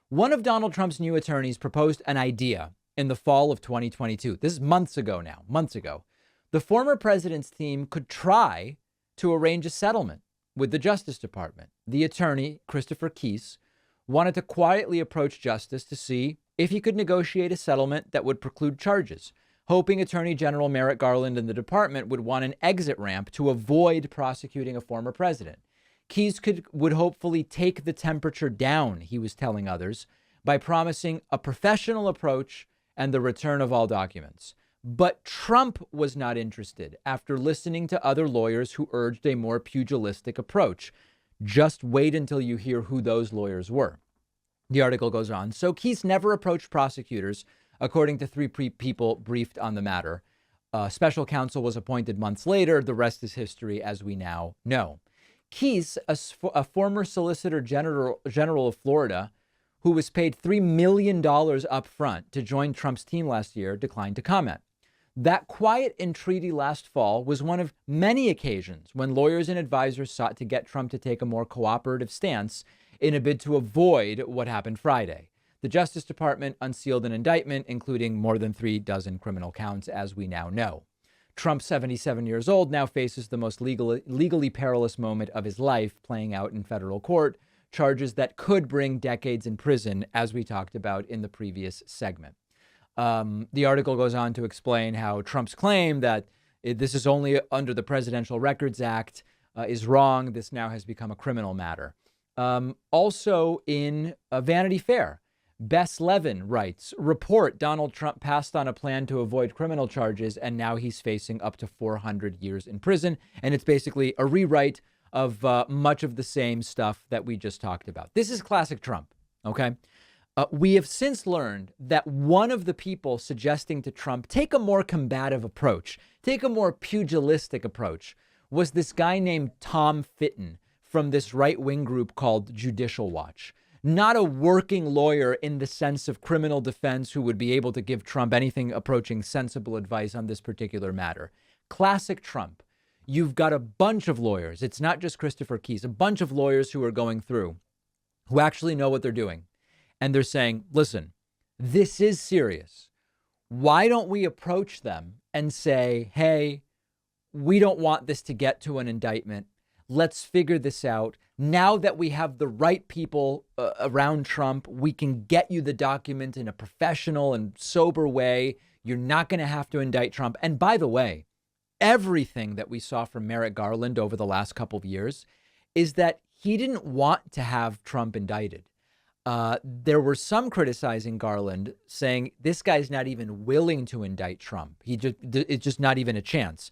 One of Donald Trump's new attorneys proposed an idea in the fall of 2022. This is months ago now, months ago. The former president's team could try to arrange a settlement with the Justice Department. The attorney, Christopher Keyes, wanted to quietly approach Justice to see if he could negotiate a settlement that would preclude charges, hoping Attorney General Merrick Garland and the department would want an exit ramp to avoid prosecuting a former president. Keyes would hopefully take the temperature down, he was telling others, by promising a professional approach and the return of all documents. But Trump was not interested after listening to other lawyers who urged a more pugilistic approach. Just wait until you hear who those lawyers were. The article goes on. So Keyes never approached prosecutors, according to 3 people briefed on the matter. Special counsel was appointed months later. The rest is history, as we now know. Keyes, a former Solicitor General of Florida, who was paid $3 million up front to join Trump's team last year, declined to comment. That quiet entreaty last fall was one of many occasions when lawyers and advisors sought to get Trump to take a more cooperative stance in a bid to avoid what happened Friday. The Justice Department unsealed an indictment, including more than 36 criminal counts, as we now know. Trump, 77 years old, now faces the most legally perilous moment of his life playing out in federal court, charges that could bring decades in prison, as we talked about in the previous segment. The article goes on to explain how Trump's claim that this is only under the Presidential Records Act is wrong. This now has become a criminal matter. Also in Vanity Fair, Bess Levin writes, report Donald Trump passed on a plan to avoid criminal charges, and now he's facing up to 400 years in prison. And it's basically a rewrite of much of the same stuff that we just talked about. This is classic Trump, okay? We have since learned that one of the people suggesting to Trump take a more combative approach, take a more pugilistic approach, was this guy named Tom Fitton from this right-wing group called Judicial Watch. Not a working lawyer in the sense of criminal defense who would be able to give Trump anything approaching sensible advice on this particular matter. Classic Trump. you've got a bunch of lawyers. It's not just Christopher Keyes, a bunch of lawyers who are going through, who actually know what they're doing. And they're saying, listen, this is serious. Why don't we approach them and say, hey, we don't want this to get to an indictment. Let's figure this out. Now that we have the right people around Trump, we can get you the document in a professional and sober way. You're not going to have to indict Trump. And by the way, everything that we saw from Merrick Garland over the last couple of years is that he didn't want to have Trump indicted. There were some criticizing Garland saying this guy's not even willing to indict Trump. It's just not even a chance.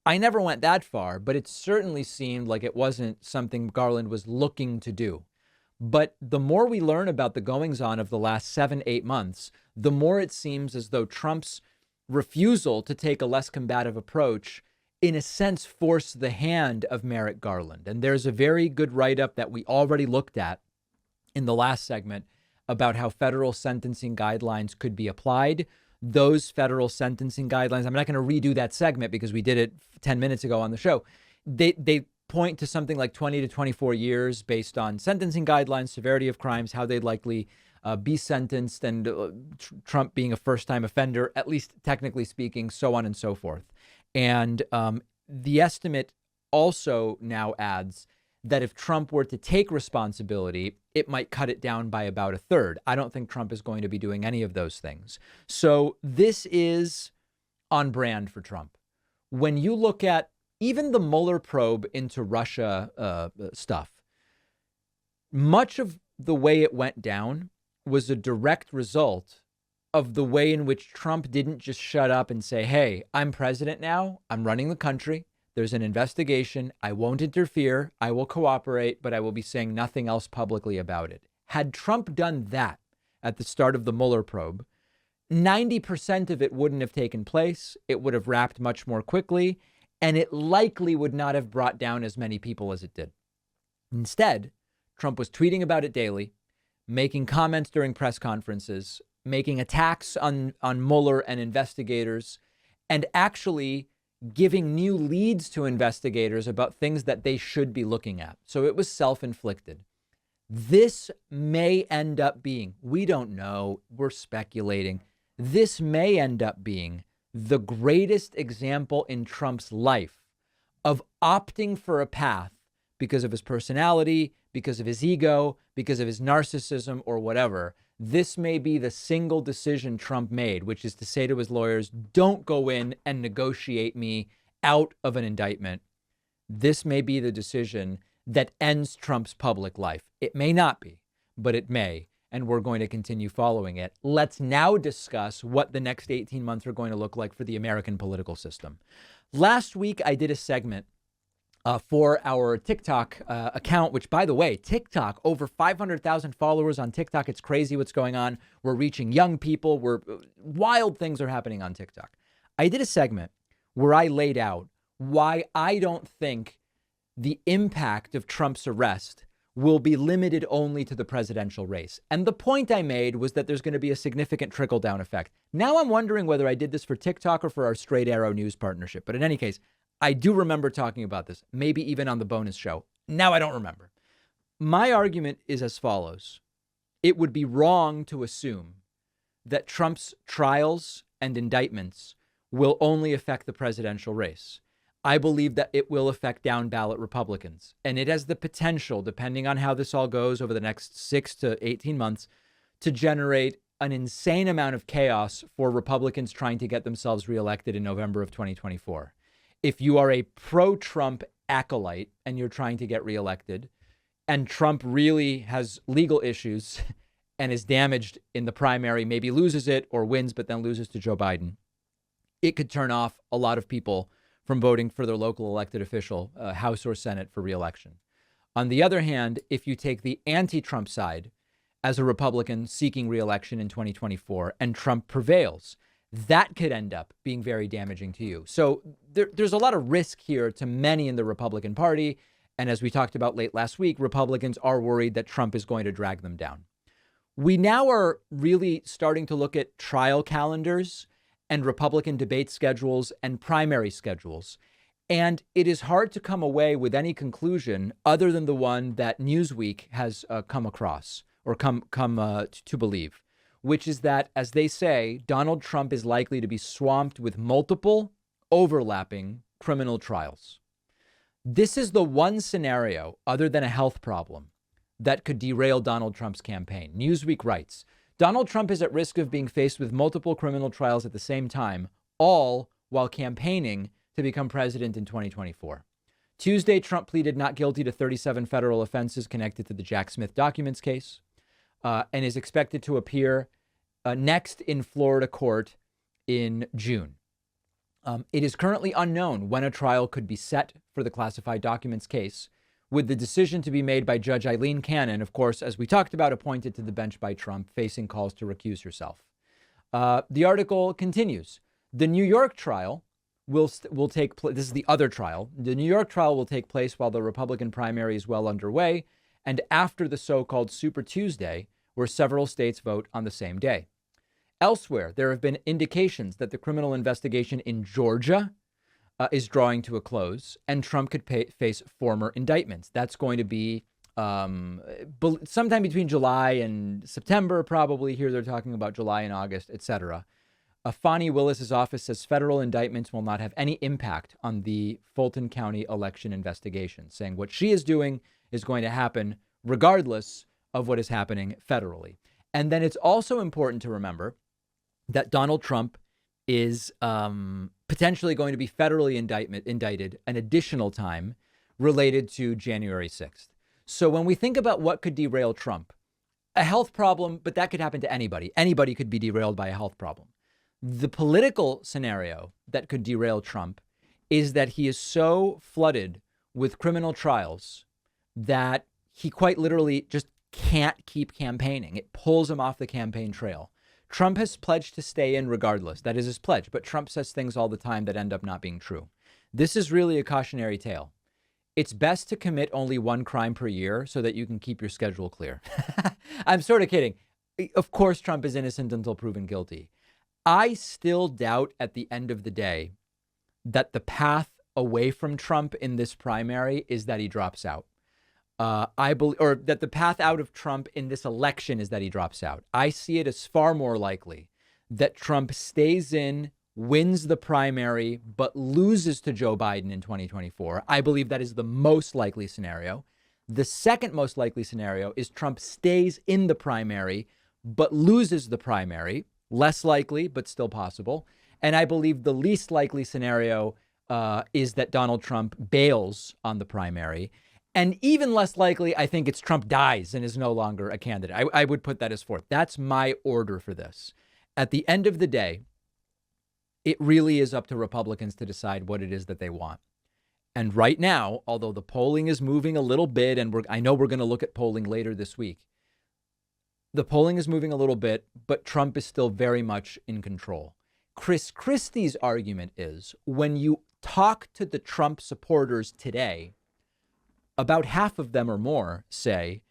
I never went that far, but it certainly seemed like it wasn't something Garland was looking to do. But the more we learn about the goings on of the last 7-8 months, the more it seems as though Trump's refusal to take a less combative approach, in a sense, forced the hand of Merrick Garland. And there's a very good write-up that we already looked at in the last segment about how federal sentencing guidelines could be applied. Those federal sentencing guidelines, I'm not going to redo that segment because we did it 10 minutes ago on the show. They point to something like 20 to 24 years based on sentencing guidelines, severity of crimes, how they'd likely be sentenced, and Trump being a first-time offender, at least technically speaking, so on and so forth. And the estimate also now adds that if Trump were to take responsibility, it might cut it down by about a third. I don't think Trump is going to be doing any of those things. So this is on brand for Trump. When you look at even the Mueller probe into Russia stuff, much of the way it went down was a direct result of the way in which Trump didn't just shut up and say, hey, I'm president now. I'm running the country. There's an investigation. I won't interfere. I will cooperate, but I will be saying nothing else publicly about it. Had Trump done that at the start of the Mueller probe, 90% of it wouldn't have taken place. It would have wrapped much more quickly, and it likely would not have brought down as many people as it did. Instead, Trump was tweeting about it daily, making comments during press conferences, making attacks on Mueller and investigators, and actually giving new leads to investigators about things that they should be looking at. So it was self-inflicted. This may end up being, we don't know, we're speculating, this may end up being the greatest example in Trump's life of opting for a path because of his personality, because of his ego, because of his narcissism, or whatever. This may be the single decision Trump made, which is to say to his lawyers, don't go in and negotiate me out of an indictment. This may be the decision that ends Trump's public life. It may not be, but it may, and we're going to continue following it. Let's now discuss what the next 18 months are going to look like for the American political system. Last week, I did a segment for our TikTok account, which, by the way, TikTok, over 500,000 followers on TikTok. It's crazy what's going on. We're reaching young people. Wild things are happening on TikTok. I did a segment where I laid out why I don't think the impact of Trump's arrest will be limited only to the presidential race. And the point I made was that there's going to be a significant trickle-down effect. Now I'm wondering whether I did this for TikTok or for our Straight Arrow News partnership. But in any case, I do remember talking about this, maybe even on the bonus show. Now I don't remember. My argument is as follows. It would be wrong to assume that Trump's trials and indictments will only affect the presidential race. I believe that it will affect down ballot Republicans, and it has the potential, depending on how this all goes over the next 6 to 18 months, to generate an insane amount of chaos for Republicans trying to get themselves reelected in November of 2024. If you are a pro-Trump acolyte and you're trying to get reelected, and Trump really has legal issues and is damaged in the primary, maybe loses it or wins, but then loses to Joe Biden, it could turn off a lot of people from voting for their local elected official, House or Senate, for reelection. On the other hand, if you take the anti-Trump side as a Republican seeking reelection in 2024 and Trump prevails, that could end up being very damaging to you. So there's a lot of risk here to many in the Republican Party. And as we talked about late last week, Republicans are worried that Trump is going to drag them down. We now are really starting to look at trial calendars and Republican debate schedules and primary schedules. And it is hard to come away with any conclusion other than the one that Newsweek has come across or come to believe, which is that, as they say, Donald Trump is likely to be swamped with multiple overlapping criminal trials. This is the one scenario, other than a health problem, that could derail Donald Trump's campaign. Newsweek writes, Donald Trump is at risk of being faced with multiple criminal trials at the same time, all while campaigning to become president in 2024. Tuesday, Trump pleaded not guilty to 37 federal offenses connected to the Jack Smith documents case and is expected to appear next in Florida court in June. It is currently unknown when a trial could be set for the classified documents case, with the decision to be made by Judge Eileen Cannon, of course, as we talked about, appointed to the bench by Trump, facing calls to recuse herself. The article continues. The New York trial will take place. This is the other trial. The New York trial will take place while the Republican primary is well underway and after the so-called Super Tuesday, where several states vote on the same day. Elsewhere, there have been indications that the criminal investigation in Georgia is drawing to a close, and Trump could face former indictments. That's going to be sometime between July and September, probably. Here they're talking about July and August, etc. Fani Willis's office says federal indictments will not have any impact on the Fulton County election investigation, saying what she is doing is going to happen regardless of what is happening federally. And then it's also important to remember that Donald Trump is potentially going to be federally indicted an additional time related to January 6th. So when we think about what could derail Trump, a health problem, but that could happen to anybody. Anybody could be derailed by a health problem. The political scenario that could derail Trump is that he is so flooded with criminal trials that he quite literally just can't keep campaigning. It pulls him off the campaign trail. Trump has pledged to stay in regardless. That is his pledge. But Trump says things all the time that end up not being true. This is really a cautionary tale. It's best to commit only one crime per year so that you can keep your schedule clear. I'm sort of kidding. Of course, Trump is innocent until proven guilty. I still doubt at the end of the day that the path away from Trump in this primary is that he drops out. I believe, or that the path out of Trump in this election is that he drops out. I see it as far more likely that Trump stays in, wins the primary, but loses to Joe Biden in 2024. I believe that is the most likely scenario. The second most likely scenario is Trump stays in the primary, but loses the primary. Less likely, but still possible. And I believe the least likely scenario is that Donald Trump bails on the primary. And even less likely, I think it's Trump dies and is no longer a candidate. I would put that as fourth. That's my order for this. At the end of the day, it really is up to Republicans to decide what it is that they want. And right now, although the polling is moving a little bit, and I know we're going to look at polling later this week, the polling is moving a little bit, but Trump is still very much in control. Chris Christie's argument is when you talk to the Trump supporters today, about half of them or more say,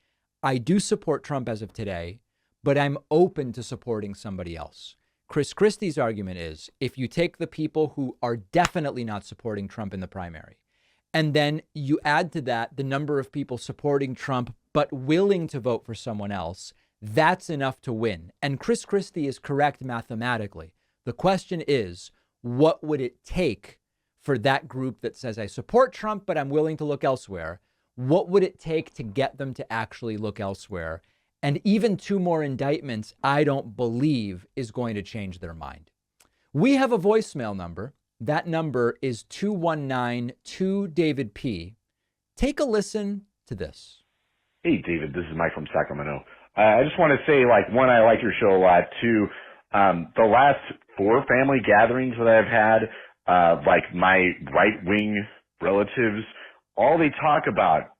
I do support Trump as of today, but I'm open to supporting somebody else. Chris Christie's argument is if you take the people who are definitely not supporting Trump in the primary, and then you add to that the number of people supporting Trump but willing to vote for someone else, that's enough to win. And Chris Christie is correct mathematically. The question is, what would it take for that group that says, I support Trump, but I'm willing to look elsewhere? What would it take to get them to actually look elsewhere? And even 2 more indictments, I don't believe is going to change their mind. We have a voicemail number. That number is 219-2-DAVID-P. Take a listen to this. Hey, David, this is Mike from Sacramento. I just want to say, one, I like your show a lot. 2, the last 4 family gatherings that I've had, my right-wing relatives, all they talk about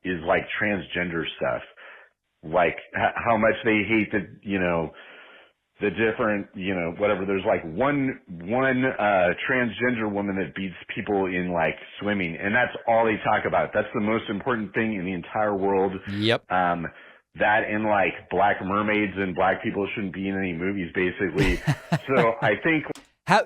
is transgender stuff, how much they hate the different, whatever. There's one transgender woman that beats people in swimming, and that's all they talk about. That's the most important thing in the entire world. Yep. That and black mermaids and black people shouldn't be in any movies, basically. So I think.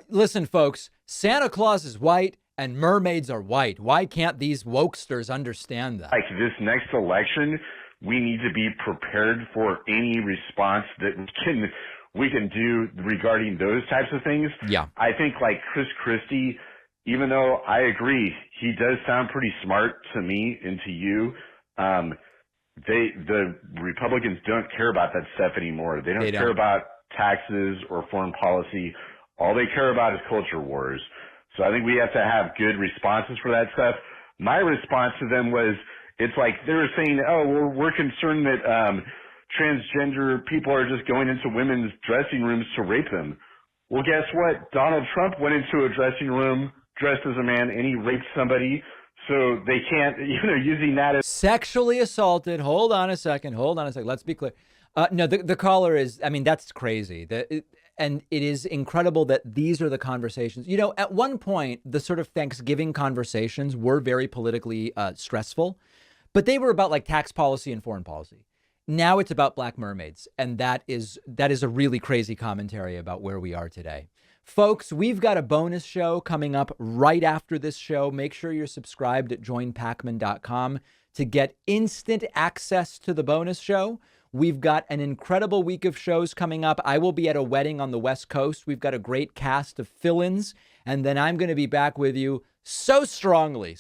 Listen, folks, Santa Claus is white and mermaids are white. Why can't these wokesters understand that? Like this next election, we need to be prepared for any response that we can do regarding those types of things. Yeah. I think like Chris Christie, even though I agree, he does sound pretty smart to me and to you. The Republicans don't care about that stuff anymore. They don't care about taxes or foreign policy. All they care about is culture wars. So I think we have to have good responses for that stuff. My response to them was, it's like they were saying, oh, we're concerned that transgender people are just going into women's dressing rooms to rape them. Well, guess what? Donald Trump went into a dressing room dressed as a man and he raped somebody. So they can't, using that as sexually assaulted. Hold on a second. Let's be clear. No, the caller is, that's crazy. And it is incredible that these are the conversations. At one point, the sort of Thanksgiving conversations were very politically stressful, but they were about like tax policy and foreign policy. Now it's about black mermaids. And that is a really crazy commentary about where we are today. Folks, we've got a bonus show coming up right after this show. Make sure you're subscribed at joinpacman.com to get instant access to the bonus show. We've got an incredible week of shows coming up. I will be at a wedding on the West Coast. We've got a great cast of fill-ins. And then I'm going to be back with you so strongly,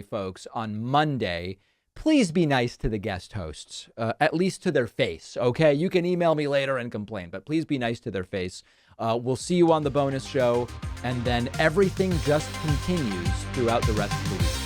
folks, on Monday. Please be nice to the guest hosts, at least to their face, okay? You can email me later and complain, but please be nice to their face. We'll see you on the bonus show, and then everything just continues throughout the rest of the week.